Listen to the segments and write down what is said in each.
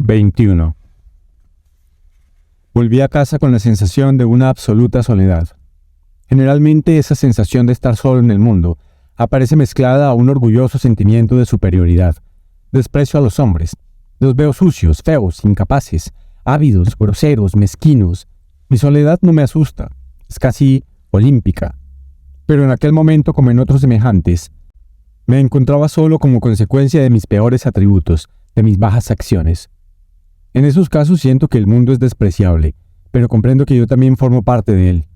21. Volví a casa con la sensación de una absoluta soledad. Generalmente esa sensación de estar solo en el mundo aparece mezclada a un orgulloso sentimiento de superioridad, desprecio a los hombres. Los veo sucios, feos, incapaces, ávidos, groseros, mezquinos. Mi soledad no me asusta, es casi olímpica. Pero en aquel momento, como en otros semejantes, me encontraba solo como consecuencia de mis peores atributos, de mis bajas acciones. En esos casos siento que el mundo es despreciable, pero comprendo que yo también formo parte de él.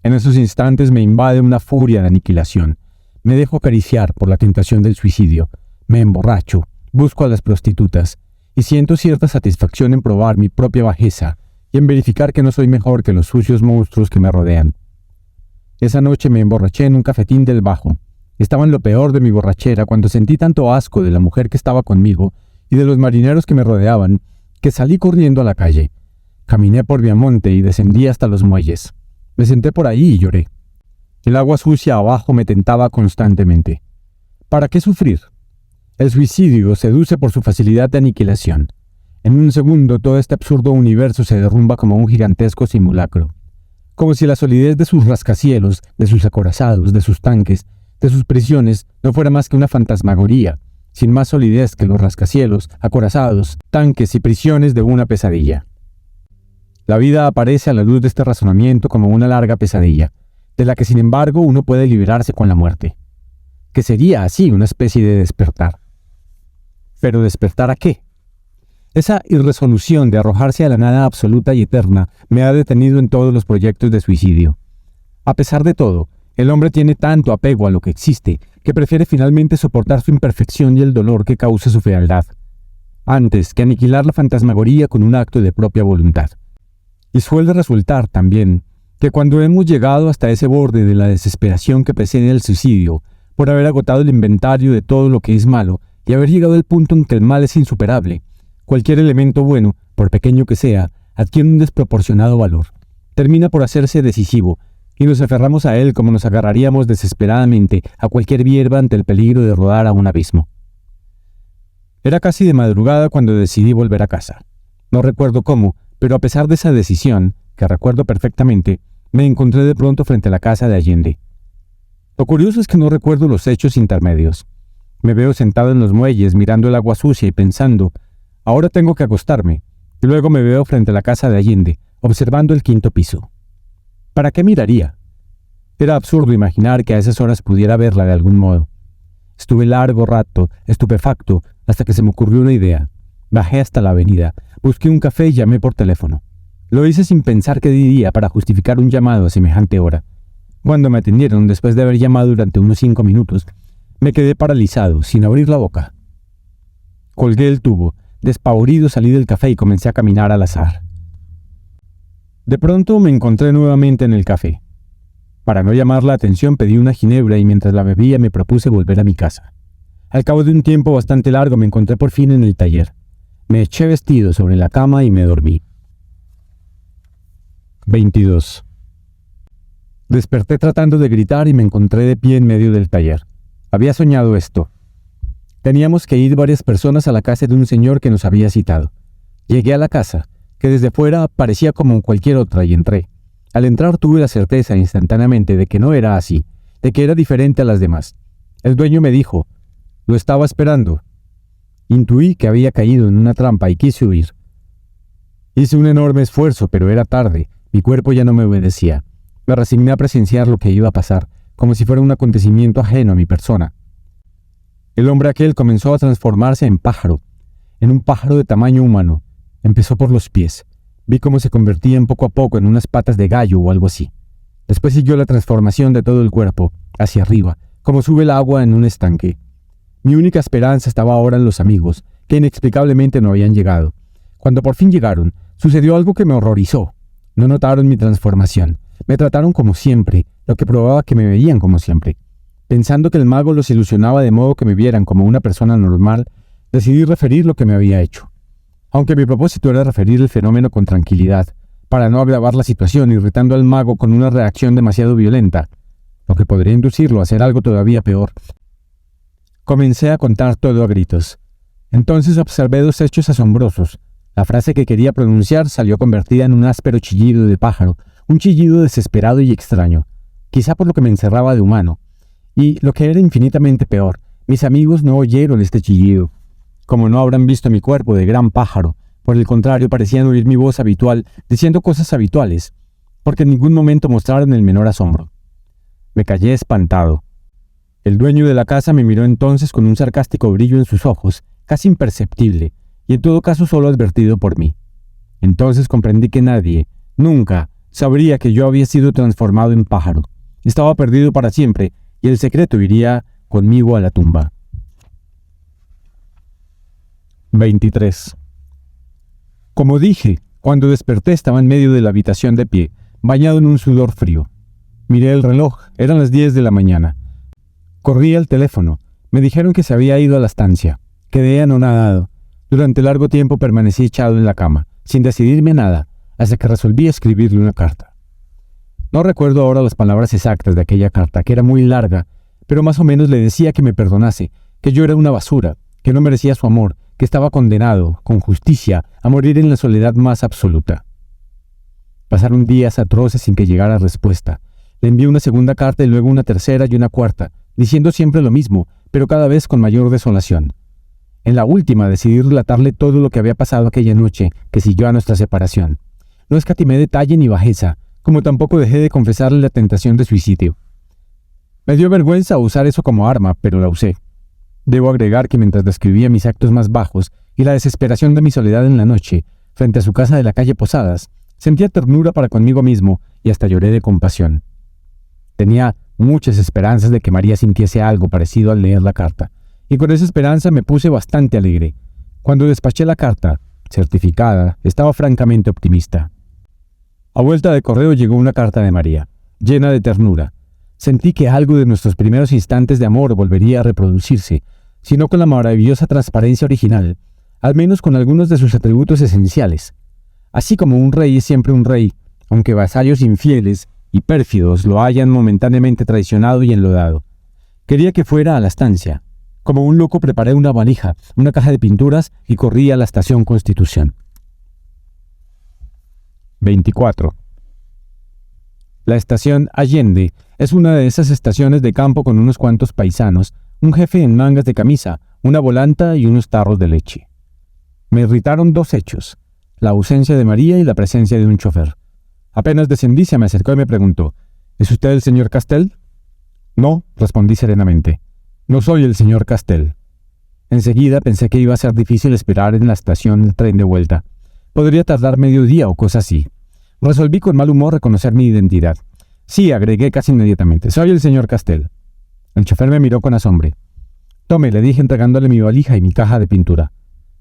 En esos instantes me invade una furia de aniquilación. Me dejo acariciar por la tentación del suicidio. Me emborracho, busco a las prostitutas, y siento cierta satisfacción en probar mi propia bajeza y en verificar que no soy mejor que los sucios monstruos que me rodean. Esa noche me emborraché en un cafetín del Bajo. Estaba en lo peor de mi borrachera cuando sentí tanto asco de la mujer que estaba conmigo y de los marineros que me rodeaban, que salí corriendo a la calle. Caminé por Viamonte y descendí hasta los muelles. Me senté por ahí y lloré. El agua sucia abajo me tentaba constantemente. ¿Para qué sufrir? El suicidio seduce por su facilidad de aniquilación. En un segundo todo este absurdo universo se derrumba como un gigantesco simulacro. Como si la solidez de sus rascacielos, de sus acorazados, de sus tanques, de sus prisiones, no fuera más que una fantasmagoría, sin más solidez que los rascacielos, acorazados, tanques y prisiones de una pesadilla. La vida aparece a la luz de este razonamiento como una larga pesadilla, de la que sin embargo uno puede liberarse con la muerte, que sería así una especie de despertar. ¿Pero despertar a qué? Esa irresolución de arrojarse a la nada absoluta y eterna me ha detenido en todos los proyectos de suicidio. A pesar de todo, el hombre tiene tanto apego a lo que existe que prefiere finalmente soportar su imperfección y el dolor que causa su fealdad, antes que aniquilar la fantasmagoría con un acto de propia voluntad. Y suele resultar también que cuando hemos llegado hasta ese borde de la desesperación que precede el suicidio, por haber agotado el inventario de todo lo que es malo y haber llegado al punto en que el mal es insuperable, cualquier elemento bueno, por pequeño que sea, adquiere un desproporcionado valor, termina por hacerse decisivo, y nos aferramos a él como nos agarraríamos desesperadamente a cualquier hierba ante el peligro de rodar a un abismo. Era casi de madrugada cuando decidí volver a casa. No recuerdo cómo, pero a pesar de esa decisión, que recuerdo perfectamente, me encontré de pronto frente a la casa de Allende. Lo curioso es que no recuerdo los hechos intermedios. Me veo sentado en los muelles mirando el agua sucia y pensando, ahora tengo que acostarme, y luego me veo frente a la casa de Allende, observando el quinto piso. ¿Para qué miraría? Era absurdo imaginar que a esas horas pudiera verla de algún modo. Estuve largo rato, estupefacto, hasta que se me ocurrió una idea. Bajé hasta la avenida, busqué un café y llamé por teléfono. Lo hice sin pensar qué diría para justificar un llamado a semejante hora. Cuando me atendieron, después de haber llamado durante unos 5 minutos, me quedé paralizado, sin abrir la boca. Colgué el tubo, despavorido salí del café y comencé a caminar al azar. De pronto me encontré nuevamente en el café. Para no llamar la atención pedí una ginebra y mientras la bebía me propuse volver a mi casa. Al cabo de un tiempo bastante largo me encontré por fin en el taller. Me eché vestido sobre la cama y me dormí. 22. Desperté tratando de gritar y me encontré de pie en medio del taller. Había soñado esto. Teníamos que ir varias personas a la casa de un señor que nos había citado. Llegué a la casa, que desde fuera parecía como cualquier otra, y entré. Al entrar tuve la certeza instantáneamente de que no era así, de que era diferente a las demás. El dueño me dijo, lo estaba esperando. Intuí que había caído en una trampa y quise huir. Hice un enorme esfuerzo, pero era tarde, mi cuerpo ya no me obedecía. Me resigné a presenciar lo que iba a pasar, como si fuera un acontecimiento ajeno a mi persona. El hombre aquel comenzó a transformarse en pájaro, en un pájaro de tamaño humano. Empezó por los pies. Vi cómo se convertían poco a poco en unas patas de gallo o algo así. Después siguió la transformación de todo el cuerpo, hacia arriba, como sube el agua en un estanque. Mi única esperanza estaba ahora en los amigos, que inexplicablemente no habían llegado. Cuando por fin llegaron, sucedió algo que me horrorizó. No notaron mi transformación. Me trataron como siempre, lo que probaba que me veían como siempre. Pensando que el mago los ilusionaba de modo que me vieran como una persona normal, decidí referir lo que me había hecho. Aunque mi propósito era referir el fenómeno con tranquilidad, para no agravar la situación irritando al mago con una reacción demasiado violenta, lo que podría inducirlo a hacer algo todavía peor. Comencé a contar todo a gritos. Entonces observé 2 hechos asombrosos. La frase que quería pronunciar salió convertida en un áspero chillido de pájaro, un chillido desesperado y extraño, quizá por lo que me encerraba de humano. Y lo que era infinitamente peor, mis amigos no oyeron este chillido. Como no habrán visto mi cuerpo de gran pájaro, por el contrario parecían oír mi voz habitual diciendo cosas habituales, porque en ningún momento mostraron el menor asombro. Me callé espantado. El dueño de la casa me miró entonces con un sarcástico brillo en sus ojos, casi imperceptible, y en todo caso solo advertido por mí. Entonces comprendí que nadie, nunca, sabría que yo había sido transformado en pájaro. Estaba perdido para siempre, y el secreto iría conmigo a la tumba. 23. Como dije, cuando desperté estaba en medio de la habitación de pie, bañado en un sudor frío. Miré el reloj, eran las 10 de la mañana. Corrí al teléfono. Me dijeron que se había ido a la estancia. Quedé anonadado. Durante largo tiempo permanecí echado en la cama, sin decidirme a nada, hasta que resolví escribirle una carta. No recuerdo ahora las palabras exactas de aquella carta, que era muy larga, pero más o menos le decía que me perdonase, que yo era una basura, que no merecía su amor, que estaba condenado, con justicia, a morir en la soledad más absoluta. Pasaron días atroces sin que llegara respuesta. Le envié una segunda carta y luego una tercera y una cuarta, diciendo siempre lo mismo, pero cada vez con mayor desolación. En la última decidí relatarle todo lo que había pasado aquella noche que siguió a nuestra separación. No escatimé detalle ni bajeza, como tampoco dejé de confesarle la tentación de suicidio. Me dio vergüenza usar eso como arma, pero la usé. Debo agregar que mientras describía mis actos más bajos y la desesperación de mi soledad en la noche, frente a su casa de la calle Posadas, sentía ternura para conmigo mismo y hasta lloré de compasión. Tenía muchas esperanzas de que María sintiese algo parecido al leer la carta, y con esa esperanza me puse bastante alegre. Cuando despaché la carta, certificada, estaba francamente optimista. A vuelta de correo llegó una carta de María, llena de ternura. Sentí que algo de nuestros primeros instantes de amor volvería a reproducirse, si no con la maravillosa transparencia original, al menos con algunos de sus atributos esenciales. Así como un rey es siempre un rey, aunque vasallos infieles y pérfidos lo hayan momentáneamente traicionado y enlodado. Quería que fuera a la estancia. Como un loco preparé una valija, una caja de pinturas y corrí a la estación Constitución. 24. La estación Allende es una de esas estaciones de campo con unos cuantos paisanos, un jefe en mangas de camisa, una volanta y unos tarros de leche. Me irritaron dos hechos, la ausencia de María y la presencia de un chofer. Apenas descendí, se me acercó y me preguntó, ¿es usted el señor Castel? No, respondí serenamente. No soy el señor Castel. Enseguida pensé que iba a ser difícil esperar en la estación el tren de vuelta. Podría tardar medio día o cosa así. Resolví con mal humor reconocer mi identidad. Sí, agregué casi inmediatamente. Soy el señor Castel. El chofer me miró con asombro. Tome, le dije entregándole mi valija y mi caja de pintura.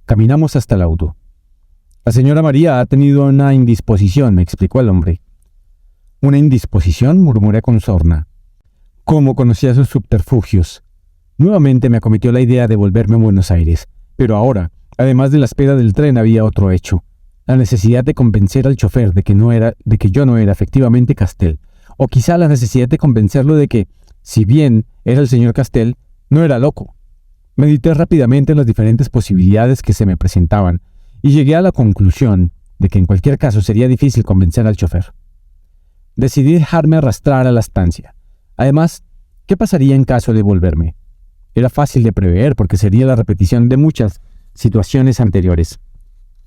Caminamos hasta el auto. La señora María ha tenido una indisposición, me explicó el hombre. ¿Una indisposición?, murmuré con sorna. ¿Cómo conocía sus subterfugios? Nuevamente me acometió la idea de volverme a Buenos Aires, pero ahora, además de la espera del tren, había otro hecho. La necesidad de convencer al chofer de que yo no era efectivamente Castel, o quizá la necesidad de convencerlo de que, si bien era el señor Castel, no era loco. Medité rápidamente en las diferentes posibilidades que se me presentaban, y llegué a la conclusión de que en cualquier caso sería difícil convencer al chofer. Decidí dejarme arrastrar a la estancia. Además, ¿qué pasaría en caso de volverme? Era fácil de prever porque sería la repetición de muchas situaciones anteriores.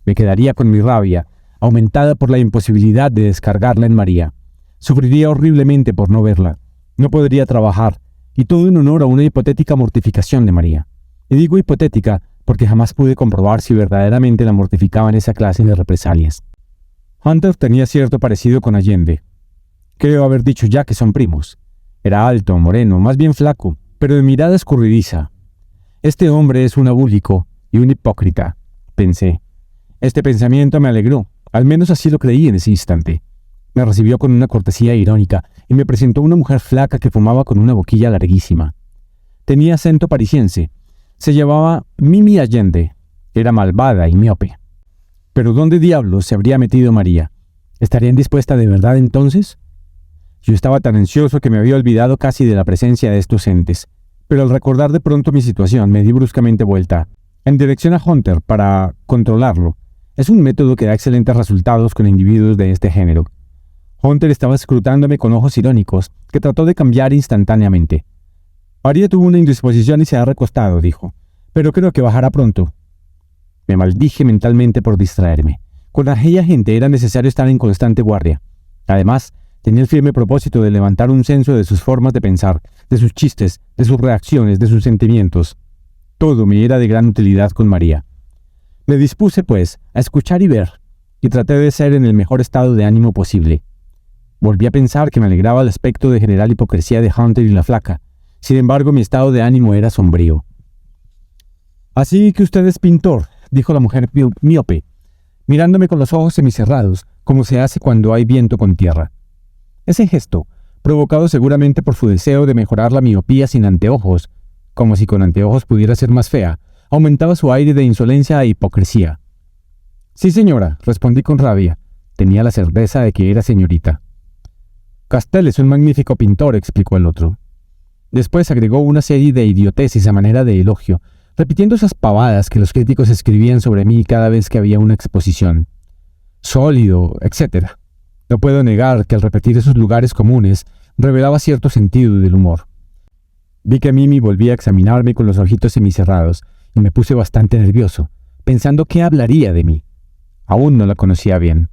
Me quedaría con mi rabia, aumentada por la imposibilidad de descargarla en María. Sufriría horriblemente por no verla. No podría trabajar, y todo en honor a una hipotética mortificación de María. Y digo hipotética porque jamás pude comprobar si verdaderamente la mortificaban esa clase de represalias. Hunter tenía cierto parecido con Allende. Creo haber dicho ya que son primos. Era alto, moreno, más bien flaco, pero de mirada escurridiza. Este hombre es un abúlico y un hipócrita, pensé. Este pensamiento me alegró, al menos así lo creí en ese instante. Me recibió con una cortesía irónica y me presentó una mujer flaca que fumaba con una boquilla larguísima. Tenía acento parisiense. Se llamaba Mimi Allende. Era malvada y miope. Pero ¿dónde diablos se habría metido María? ¿Estaría indispuesta de verdad entonces? Yo estaba tan ansioso que me había olvidado casi de la presencia de estos entes, pero al recordar de pronto mi situación me di bruscamente vuelta, en dirección a Hunter para controlarlo. Es un método que da excelentes resultados con individuos de este género. Hunter estaba escrutándome con ojos irónicos, que trató de cambiar instantáneamente. María tuvo una indisposición y se ha recostado, dijo, pero creo que bajará pronto. Me maldije mentalmente por distraerme. Con aquella gente era necesario estar en constante guardia. Además, tenía el firme propósito de levantar un censo de sus formas de pensar, de sus chistes, de sus reacciones, de sus sentimientos. Todo me era de gran utilidad con María. Me dispuse, pues, a escuchar y ver, y traté de ser en el mejor estado de ánimo posible. Volví a pensar que me alegraba el aspecto de general hipocresía de Hunter y la flaca. Sin embargo, mi estado de ánimo era sombrío. «Así que usted es pintor», dijo la mujer míope, mirándome con los ojos semicerrados, como se hace cuando hay viento con tierra. Ese gesto, provocado seguramente por su deseo de mejorar la miopía sin anteojos, como si con anteojos pudiera ser más fea, aumentaba su aire de insolencia e hipocresía. «Sí, señora», respondí con rabia. Tenía la certeza de que era señorita. «Castell es un magnífico pintor», explicó el otro. Después agregó una serie de idioteces a manera de elogio, repitiendo esas pavadas que los críticos escribían sobre mí cada vez que había una exposición. Sólido, etc. No puedo negar que al repetir esos lugares comunes revelaba cierto sentido del humor. Vi que Mimi volvía a examinarme con los ojitos semicerrados y me puse bastante nervioso, pensando qué hablaría de mí. Aún no la conocía bien.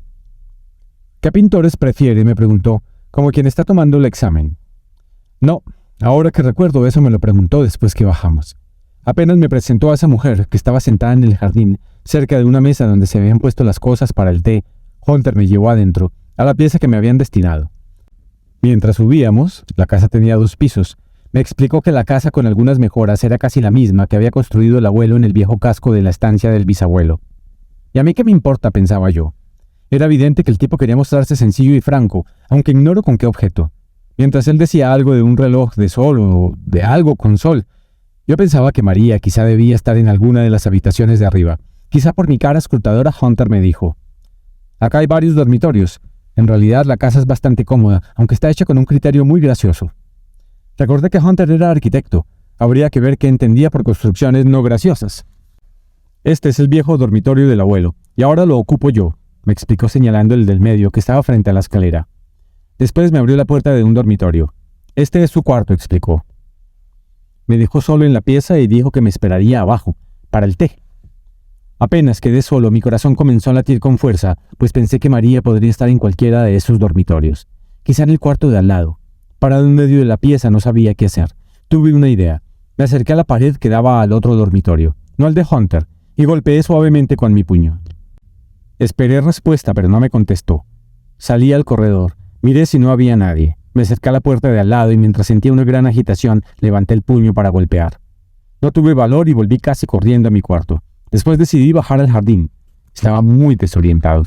«¿Qué pintores prefiere?», me preguntó, como quien está tomando el examen. No, ahora que recuerdo eso me lo preguntó después que bajamos. Apenas me presentó a esa mujer que estaba sentada en el jardín, cerca de una mesa donde se habían puesto las cosas para el té. Hunter me llevó adentro, a la pieza que me habían destinado. Mientras subíamos, la casa tenía 2 pisos. Me explicó que la casa con algunas mejoras era casi la misma que había construido el abuelo en el viejo casco de la estancia del bisabuelo. ¿Y a mí qué me importa?, pensaba yo. Era evidente que el tipo quería mostrarse sencillo y franco, aunque ignoro con qué objeto. Mientras él decía algo de un reloj de sol o de algo con sol, yo pensaba que María quizá debía estar en alguna de las habitaciones de arriba. Quizá por mi cara escrutadora Hunter me dijo: «Acá hay varios dormitorios. En realidad la casa es bastante cómoda, aunque está hecha con un criterio muy gracioso». Recordé que Hunter era arquitecto. Habría que ver qué entendía por construcciones no graciosas. «Este es el viejo dormitorio del abuelo, y ahora lo ocupo yo», me explicó señalando el del medio, que estaba frente a la escalera. Después me abrió la puerta de un dormitorio. «Este es su cuarto», explicó. Me dejó solo en la pieza y dijo que me esperaría abajo, para el té. Apenas quedé solo, mi corazón comenzó a latir con fuerza, pues pensé que María podría estar en cualquiera de esos dormitorios. Quizá en el cuarto de al lado. Parado en medio de la pieza no sabía qué hacer. Tuve una idea. Me acerqué a la pared que daba al otro dormitorio, no al de Hunter, y golpeé suavemente con mi puño. Esperé respuesta, pero no me contestó. Salí al corredor. Miré si no había nadie. Me acerqué a la puerta de al lado y mientras sentía una gran agitación, levanté el puño para golpear. No tuve valor y volví casi corriendo a mi cuarto. Después decidí bajar al jardín. Estaba muy desorientado.